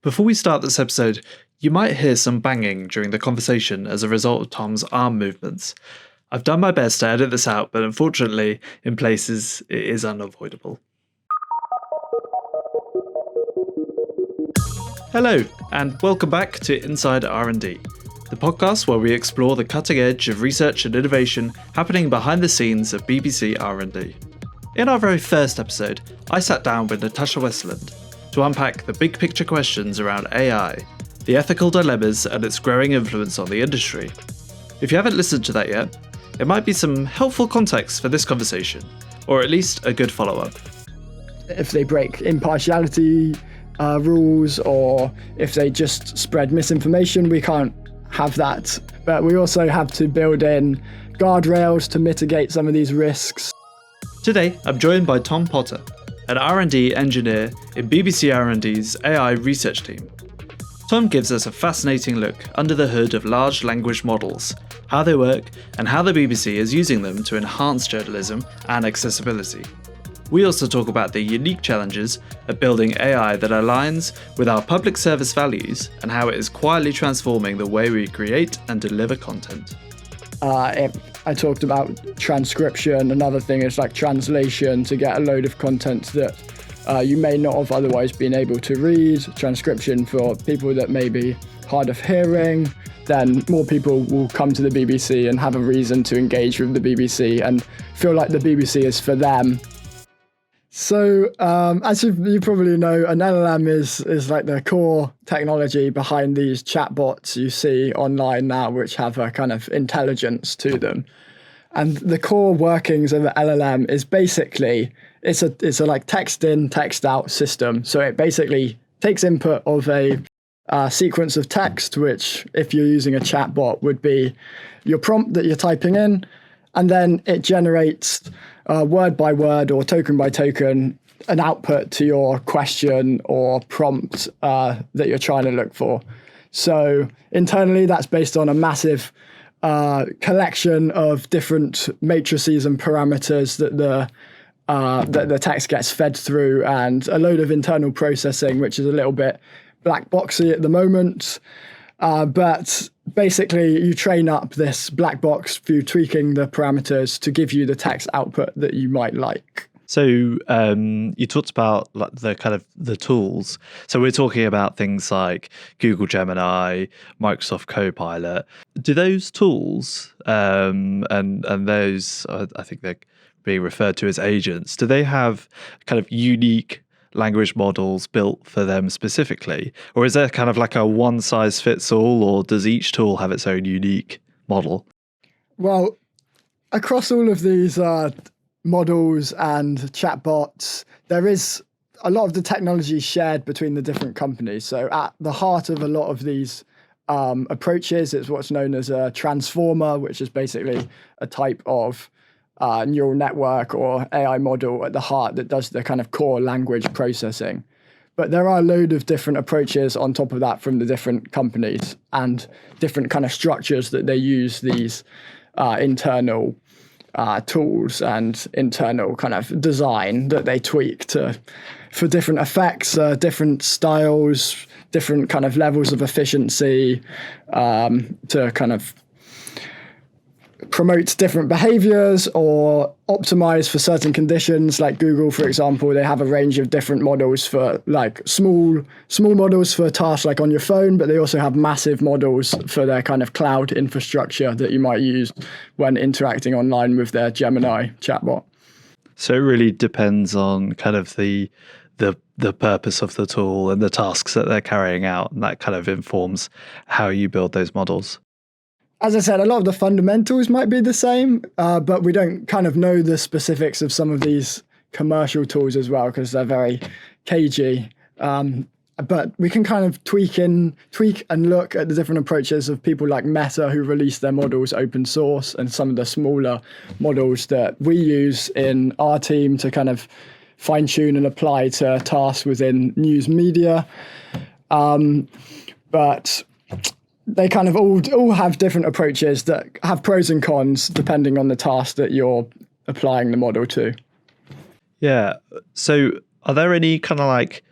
Before we start this episode, you might hear some banging during the conversation as a result of Tom's arm movements. I've done my best to edit this out, but unfortunately, in places, it is unavoidable. Hello, and welcome back to Inside R&D, the podcast where we explore the cutting edge of research and innovation happening behind the scenes of BBC R&D. In our very first episode, I sat down with Natasha Westland to unpack the big picture questions around AI, the ethical dilemmas and its growing influence on the industry. If you haven't listened to that yet, it might be some helpful context for this conversation, or at least a good follow-up. If they break impartiality rules, or if they just spread misinformation, we can't have that. But we also have to build in guardrails to mitigate some of these risks. Today, I'm joined by Tom Potter, an R&D engineer in BBC R&D's AI research team. Tom gives us a fascinating look under the hood of large language models, how they work, and how the BBC is using them to enhance journalism and accessibility. We also talk about the unique challenges of building AI that aligns with our public service values and how it is quietly transforming the way we create and deliver content. I talked about transcription. Another thing is like translation, to get a load of content that you may not have otherwise been able to read. Transcription for people that may be hard of hearing. Then more people will come to the BBC and have a reason to engage with the BBC and feel like the BBC is for them. So, as you probably know, an LLM is like the core technology behind these chatbots you see online now, which have a kind of intelligence to them. And the core workings of an LLM is basically, it's a like text in, text out system. So it basically takes input of a sequence of text, which if you're using a chatbot would be your prompt that you're typing in, and then it generates word by word or token by token an output to your question or prompt that you're trying to look for. So internally, that's based on a massive collection of different matrices and parameters that the text gets fed through, and a load of internal processing, which is a little bit black boxy at the moment. But basically, you train up this black box through tweaking the parameters to give you the text output that you might like. So you talked about like the kind of the tools. So we're talking about things like Google Gemini, Microsoft Copilot. Do those tools and those, I think they're being referred to as agents, do they have kind of unique language models built for them specifically? Or is there kind of like a one size fits all, or does each tool have its own unique model? Well, across all of these models and chatbots, there is a lot of the technology shared between the different companies. So at the heart of a lot of these approaches, it's what's known as a transformer, which is basically a type of neural network or AI model at the heart that does the kind of core language processing. But there are a load of different approaches on top of that from the different companies, and different kind of structures that they use these internal tools and internal kind of design that they tweak for different effects, different styles, different kind of levels of efficiency, to kind of promote different behaviors or optimize for certain conditions. Like Google, for example, they have a range of different models for like small models for tasks like on your phone, but they also have massive models for their kind of cloud infrastructure that you might use when interacting online with their Gemini chatbot. So it really depends on kind of the purpose of the tool and the tasks that they're carrying out, and that kind of informs how you build those models. As I said, a lot of the fundamentals might be the same, but we don't kind of know the specifics of some of these commercial tools as well, because they're very cagey. But we can kind of tweak and look at the different approaches of people like Meta, who release their models open source, and some of the smaller models that we use in our team to kind of fine tune and apply to tasks within news media. But they kind of all have different approaches that have pros and cons depending on the task that you're applying the model to. Yeah. So are there any kind of like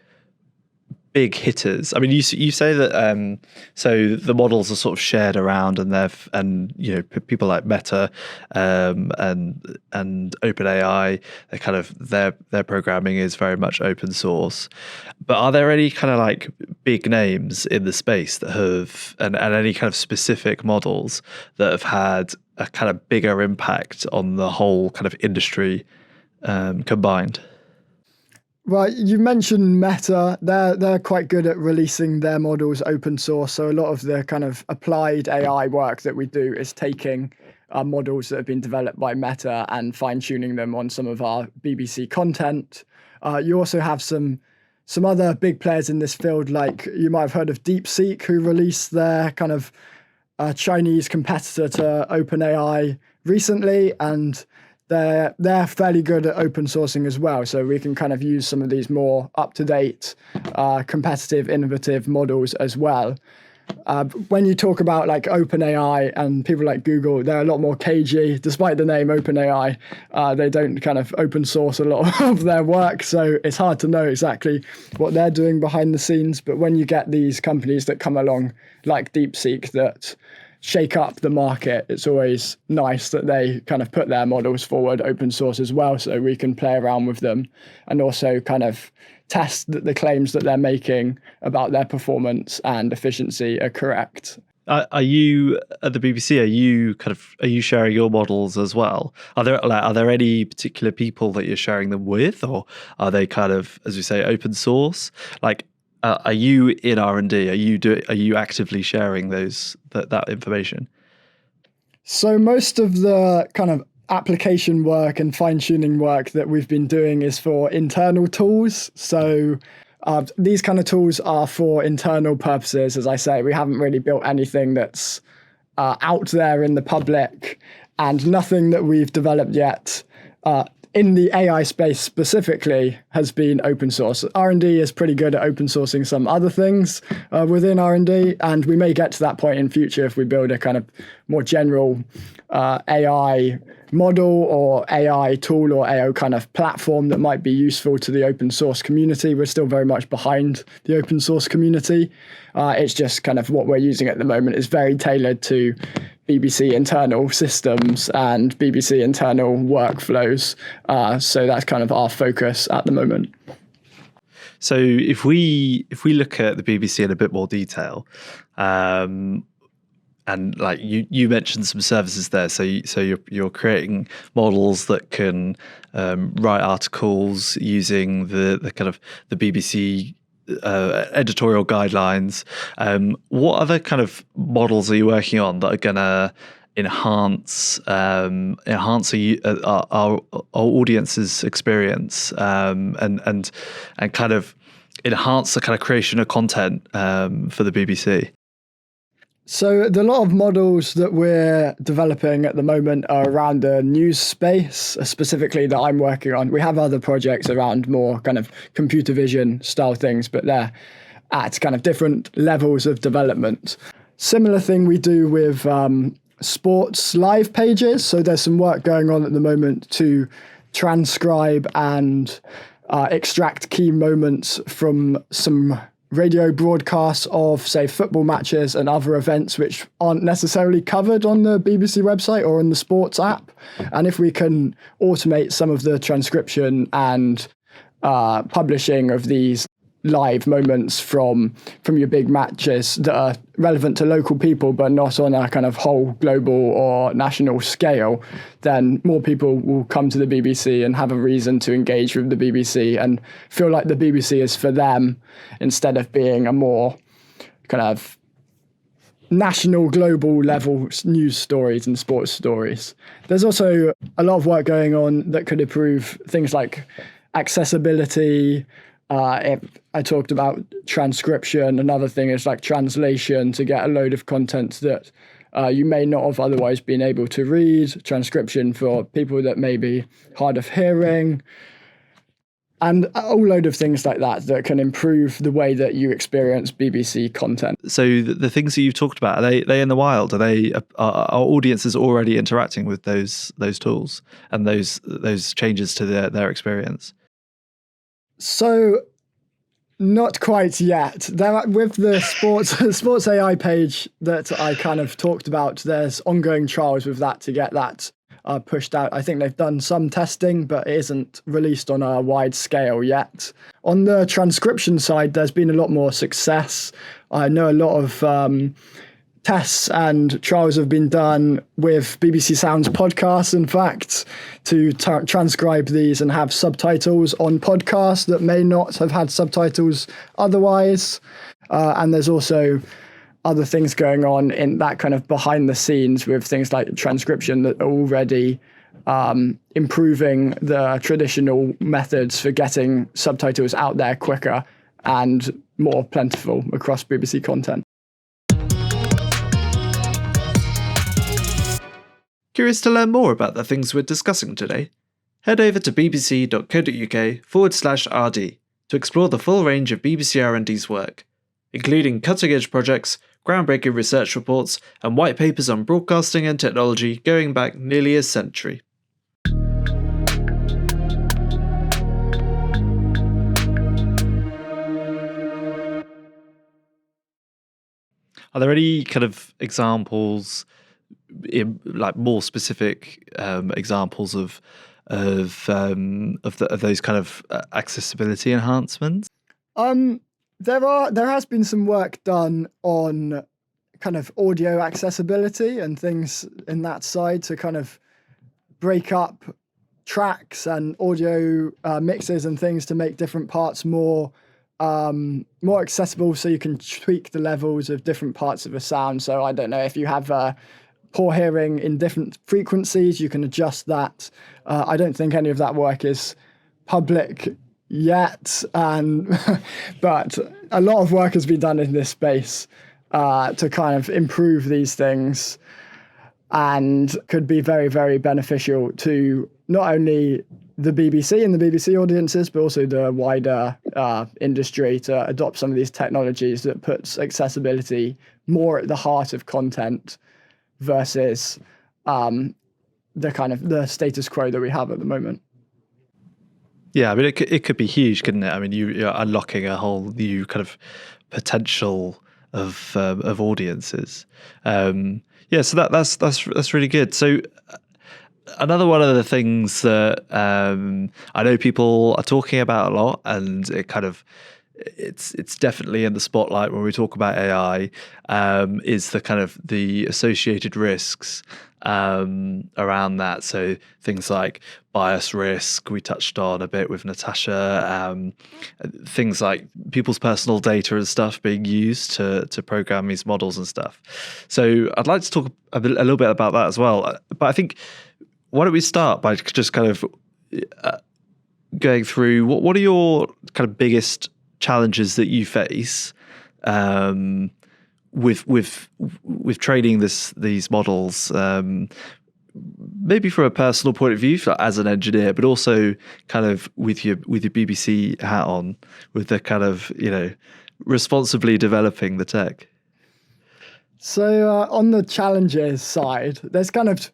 big hitters? I mean, you say that so the models are sort of shared around, and people like Meta and OpenAI, they kind of their programming is very much open source. But are there any kind of like big names in the space that have and any kind of specific models that have had a kind of bigger impact on the whole kind of industry combined? Right, you mentioned Meta. They're quite good at releasing their models open source. So a lot of the kind of applied AI work that we do is taking models that have been developed by Meta and fine-tuning them on some of our BBC content. You also have some other big players in this field, like you might have heard of DeepSeek, who released their kind of Chinese competitor to OpenAI recently, and they're fairly good at open sourcing as well. So we can kind of use some of these more up-to-date, competitive, innovative models as well. When you talk about like OpenAI and people like Google, they're a lot more cagey. Despite the name OpenAI, they don't kind of open source a lot of their work. So it's hard to know exactly what they're doing behind the scenes. But when you get these companies that come along like DeepSeek that shake up the market, it's always nice that they kind of put their models forward open source as well, so we can play around with them and also kind of test that the claims that they're making about their performance and efficiency are correct. Are you at the BBC? Are you sharing your models as well? Are there any particular people that you're sharing them with, or are they kind of, as we say, open source? Like, are you in R&D? Are you actively sharing that information? So most of the kind of application work and fine-tuning work that we've been doing is for internal tools. So these kind of tools are for internal purposes. As I say, we haven't really built anything that's out there in the public, and nothing that we've developed yet in the AI space specifically has been open source. R&D is pretty good at open sourcing some other things within R&D, and we may get to that point in future if we build a kind of more general AI model or AI tool or AI kind of platform that might be useful to the open source community. We're still very much behind the open source community. It's just kind of what we're using at the moment is very tailored to BBC internal systems and BBC internal workflows. So that's kind of our focus at the moment. So if we look at the BBC in a bit more detail, and like you mentioned some services there, so you're creating models that can write articles using the kind of the BBC editorial guidelines. What other kind of models are you working on that are going to enhance our audience's experience and kind of enhance the kind of creation of content for the BBC? So the lot of models that we're developing at the moment are around the news space, specifically that I'm working on. We have other projects around more kind of computer vision style things, but they're at kind of different levels of development. Similar thing we do with sports live pages. So there's some work going on at the moment to transcribe and extract key moments from some radio broadcasts of, say, football matches and other events which aren't necessarily covered on the BBC website or in the sports app. And if we can automate some of the transcription and publishing of these live moments from your big matches that are relevant to local people but not on a kind of whole global or national scale, then more people will come to the BBC and have a reason to engage with the BBC and feel like the BBC is for them instead of being a more kind of national, global level news stories and sports stories. There's also a lot of work going on that could improve things like accessibility. I talked about transcription. Another thing is like translation, to get a load of content that you may not have otherwise been able to read. Transcription for people that may be hard of hearing. And a whole load of things like that can improve the way that you experience BBC content. So the things that you've talked about, are they in the wild? Are audiences already interacting with those tools and those changes to their experience? So Not quite yet. With the sports AI page that I kind of talked about, there's ongoing trials with that to get that pushed out. I think they've done some testing, but it isn't released on a wide scale yet. On the transcription side, there's been a lot more success. I know a lot of tests and trials have been done with BBC Sound's podcasts, in fact, to transcribe these and have subtitles on podcasts that may not have had subtitles otherwise. And there's also other things going on in that kind of behind the scenes with things like transcription that are already improving the traditional methods for getting subtitles out there quicker and more plentiful across BBC content. Curious to learn more about the things we're discussing today? Head over to bbc.co.uk/RD to explore the full range of BBC R&D's work, including cutting-edge projects, groundbreaking research reports, and white papers on broadcasting and technology going back nearly a century. Are there any kind of examples, like more specific examples of those kind of accessibility enhancements? There has been some work done on kind of audio accessibility and things in that side to kind of break up tracks and audio mixes and things to make different parts more accessible, so you can tweak the levels of different parts of a sound. So I don't know, if you have poor hearing in different frequencies, you can adjust that. I don't think any of that work is public yet, but a lot of work has been done in this space to kind of improve these things, and could be very, very beneficial to not only the BBC and the BBC audiences, but also the wider industry to adopt some of these technologies that puts accessibility more at the heart of content versus the kind of the status quo that we have at the moment. Yeah, I mean, it could be huge, couldn't it? I mean, you're unlocking a whole new kind of potential of audiences. Yeah, so that's really good. So another one of the things that I know people are talking about a lot, and it's definitely in the spotlight when we talk about AI, is the kind of the associated risks around that. So things like bias risk, we touched on a bit with Natasha, things like people's personal data and stuff being used to program these models and stuff. So I'd like to talk a little bit about that as well. But I think, why don't we start by just kind of going through what are your kind of biggest challenges that you face with training these models, maybe from a personal point of view as an engineer, but also kind of with your BBC hat on, with the kind of, responsibly developing the tech? So on the challenges side, there's kind of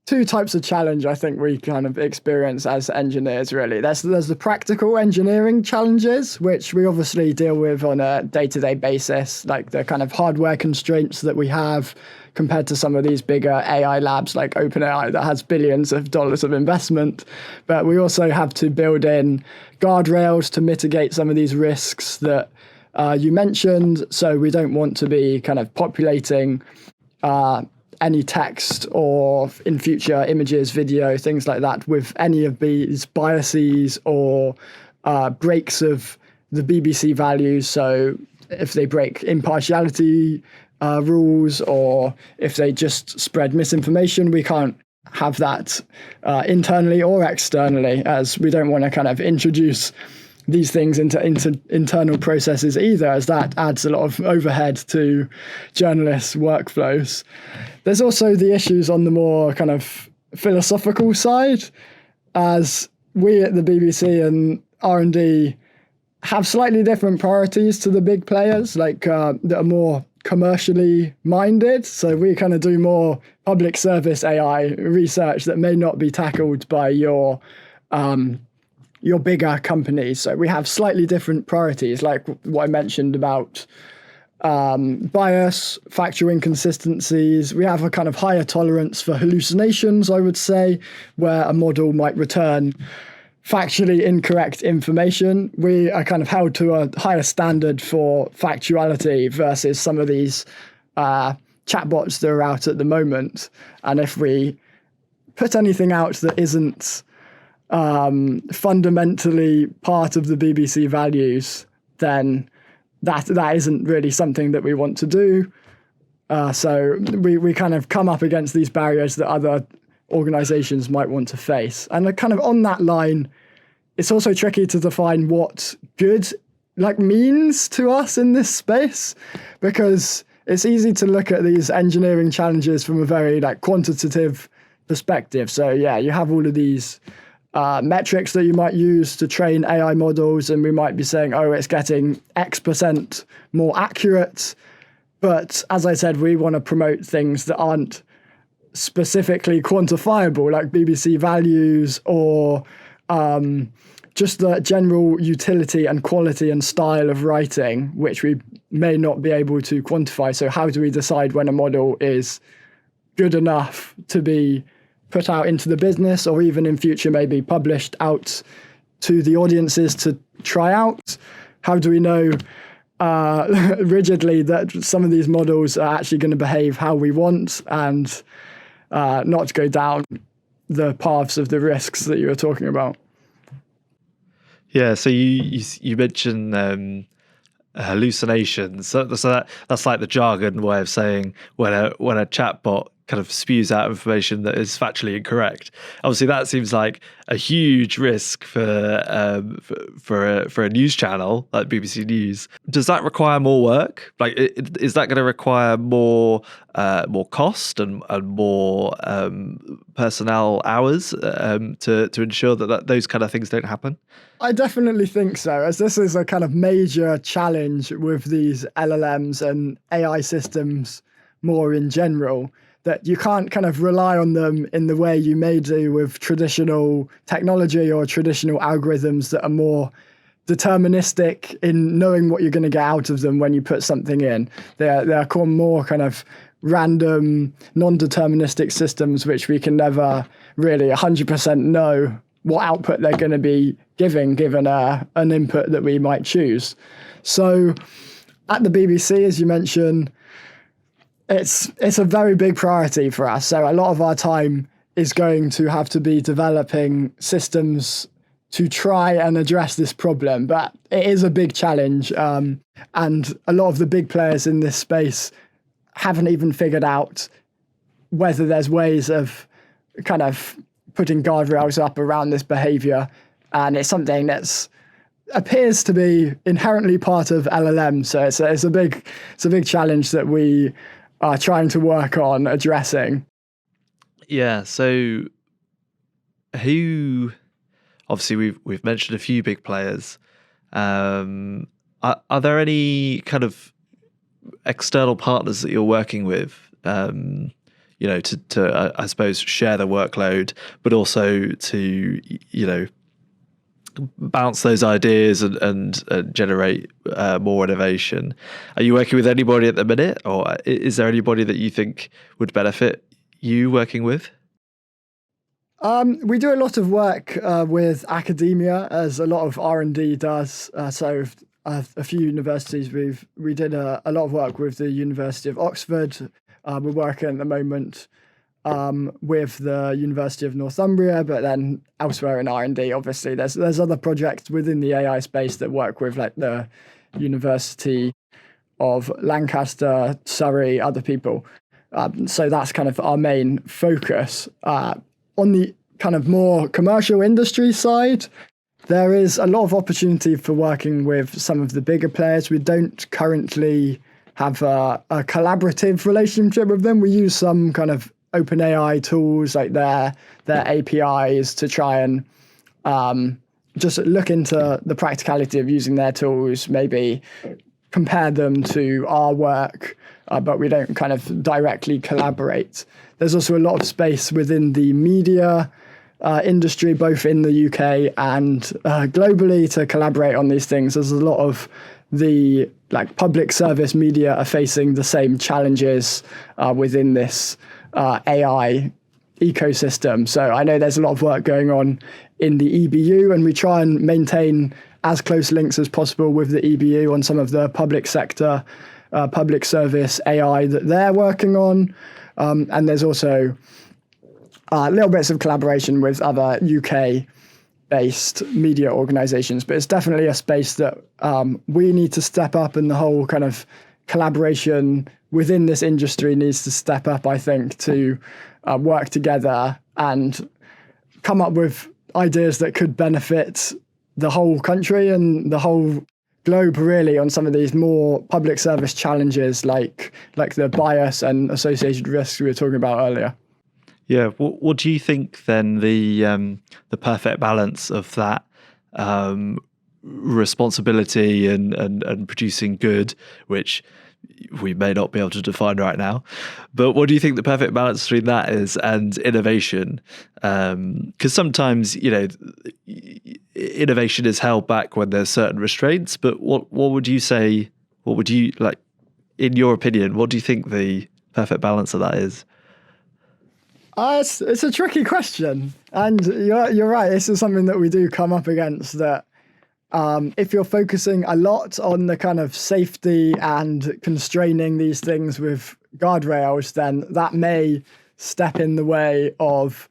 two types of challenge I think we kind of experience as engineers, really. There's the practical engineering challenges, which we obviously deal with on a day-to-day basis, like the kind of hardware constraints that we have compared to some of these bigger AI labs like OpenAI that has billions of dollars of investment. But we also have to build in guardrails to mitigate some of these risks that you mentioned. So we don't want to be kind of populating any text or in future images, video, things like that with any of these biases or breaks of the BBC values. So if they break impartiality rules, or if they just spread misinformation, we can't have that internally or externally, as we don't want to kind of introduce these things into internal processes either, as that adds a lot of overhead to journalists' workflows. There's also the issues on the more kind of philosophical side, as we at the BBC and R&D have slightly different priorities to the big players, like that are more commercially minded. So we kind of do more public service AI research that may not be tackled by your your bigger companies. So we have slightly different priorities, like what I mentioned about bias, factual inconsistencies. We have a kind of higher tolerance for hallucinations, I would say, where a model might return factually incorrect information. We are kind of held to a higher standard for factuality versus some of these chatbots that are out at the moment. And if we put anything out that isn't fundamentally part of the BBC values, then that isn't really something that we want to do. So we kind of come up against these barriers that other organizations might want to face. And kind of on that line, it's also tricky to define what good means to us in this space, because it's easy to look at these engineering challenges from a very quantitative perspective. So yeah, you have all of these metrics that you might use to train AI models, and we might be saying, oh, it's getting X% more accurate. But as I said, we want to promote things that aren't specifically quantifiable, like BBC values or just the general utility and quality and style of writing, which we may not be able to quantify. So how do we decide when a model is good enough to be put out into the business, or even in future maybe published out to the audiences to try out? How do we know rigidly that some of these models are actually going to behave how we want and not go down the paths of the risks that you were talking about? Yeah, so you mentioned hallucinations. So that's like the jargon way of saying when a chatbot kind of spews out information that is factually incorrect. Obviously, that seems like a huge risk for a news channel like BBC News. Does that require more work? Is that going to require more cost and more personnel hours to ensure that those kind of things don't happen? I definitely think so, as this is a kind of major challenge with these LLMs and AI systems more in general, that you can't kind of rely on them in the way you may do with traditional technology or traditional algorithms that are more deterministic in knowing what you're going to get out of them when you put something in. They're more kind of random, non-deterministic systems, which we can never really 100% know what output they're going to be given an input that we might choose. So at the BBC, as you mentioned, it's a very big priority for us. So a lot of our time is going to have to be developing systems to try and address this problem. But it is a big challenge. And a lot of the big players in this space haven't even figured out whether there's ways of kind of putting guardrails up around this behavior. And it's something that's appears to be inherently part of LLM. So it's a big challenge that we are trying to work on addressing. Yeah. So obviously we've mentioned a few big players. Are there any kind of external partners that you're working with, to I suppose share the workload, but also to, bounce those ideas and generate more innovation? Are you working with anybody at the minute, or is there anybody that you think would benefit you working with? We do a lot of work with academia, as a lot of R&D does. So a few universities, we did a lot of work with the University of Oxford. We're working at the moment with the University of Northumbria, but then elsewhere in R&D, obviously, there's other projects within the AI space that work with the University of Lancaster, Surrey, other people. So that's kind of our main focus. On the kind of more commercial industry side, there is a lot of opportunity for working with some of the bigger players. We don't currently have a collaborative relationship with them. We use some kind of OpenAI tools, like their APIs, to try and just look into the practicality of using their tools, maybe compare them to our work, but we don't kind of directly collaborate. There's also a lot of space within the media industry, both in the UK and globally, to collaborate on these things. There's a lot of the public service media are facing the same challenges within this AI ecosystem. So I know there's a lot of work going on in the EBU, and we try and maintain as close links as possible with the EBU on some of the public sector, public service AI that they're working on. And there's also little bits of collaboration with other UK-based media organizations. But it's definitely a space that we need to step up, and the whole kind of collaboration within this industry needs to step up, I think, to work together and come up with ideas that could benefit the whole country and the whole globe, really, on some of these more public service challenges like the bias and associated risks we were talking about earlier. Yeah, what do you think then the perfect balance of that responsibility and producing good, which we may not be able to define right now, but what do you think the perfect balance between that is and innovation? Because sometimes, innovation is held back when there's certain restraints, but what would you say, what would you, in your opinion, what do you think the perfect balance of that is? It's a tricky question, and you're right. This is something that we do come up against, that if you're focusing a lot on the kind of safety and constraining these things with guardrails, then that may step in the way of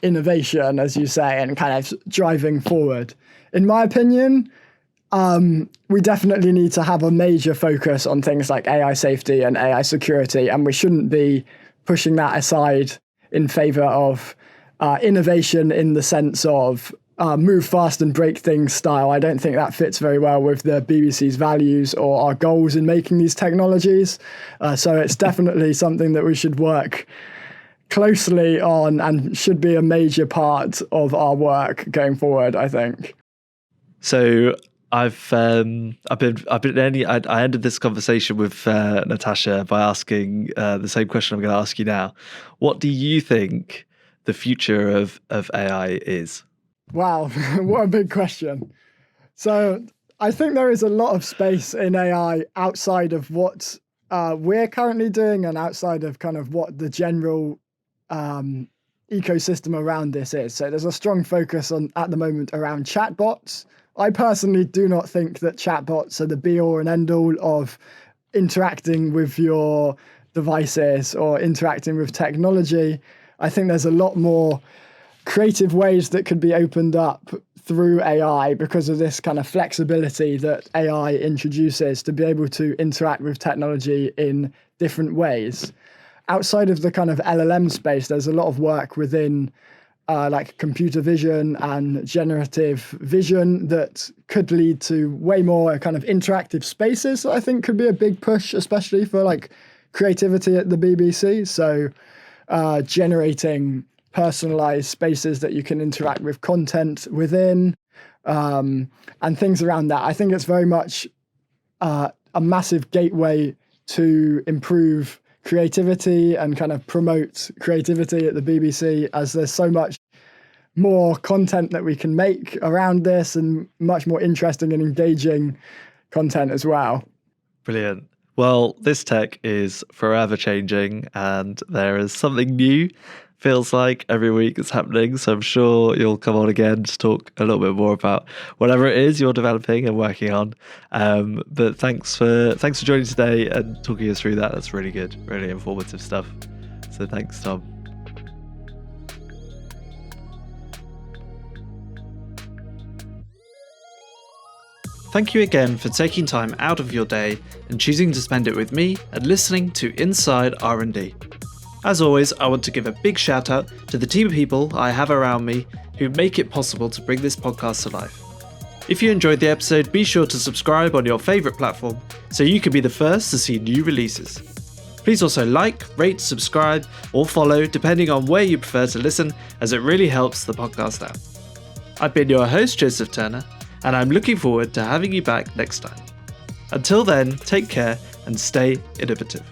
innovation, as you say, and kind of driving forward. In my opinion, we definitely need to have a major focus on things like AI safety and AI security, and we shouldn't be pushing that aside in favor of innovation in the sense of move fast and break things style. I don't think that fits very well with the BBC's values or our goals in making these technologies. So it's definitely something that we should work closely on and should be a major part of our work going forward, I think. So I ended this conversation with Natasha by asking the same question I'm going to ask you now. What do you think the future of AI is? Wow, what a big question. So I think there is a lot of space in AI outside of what we're currently doing and outside of kind of what the general ecosystem around this is. So there's a strong focus at the moment around chatbots. I personally do not think that chatbots are the be-all and end-all of interacting with your devices or interacting with technology. I think there's a lot more creative ways that could be opened up through AI because of this kind of flexibility that AI introduces to be able to interact with technology in different ways. Outside of the kind of LLM space, there's a lot of work within computer vision and generative vision that could lead to way more kind of interactive spaces that I think could be a big push, especially for creativity at the BBC. So generating personalized spaces that you can interact with content within, and things around that. I think it's very much a massive gateway to improve creativity and kind of promote creativity at the BBC, as there's so much more content that we can make around this and much more interesting and engaging content as well. Brilliant. Well, this tech is forever changing, and there is something new, feels like, every week it's happening. So I'm sure you'll come on again to talk a little bit more about whatever it is you're developing and working on. But thanks for joining today and talking us through that. That's really good, really informative stuff. So thanks, Tom. Thank you again for taking time out of your day and choosing to spend it with me and listening to Inside R&D. As always, I want to give a big shout out to the team of people I have around me who make it possible to bring this podcast to life. If you enjoyed the episode, be sure to subscribe on your favourite platform so you can be the first to see new releases. Please also like, rate, subscribe, or follow depending on where you prefer to listen, as it really helps the podcast out. I've been your host, Joseph Turner, and I'm looking forward to having you back next time. Until then, take care and stay innovative.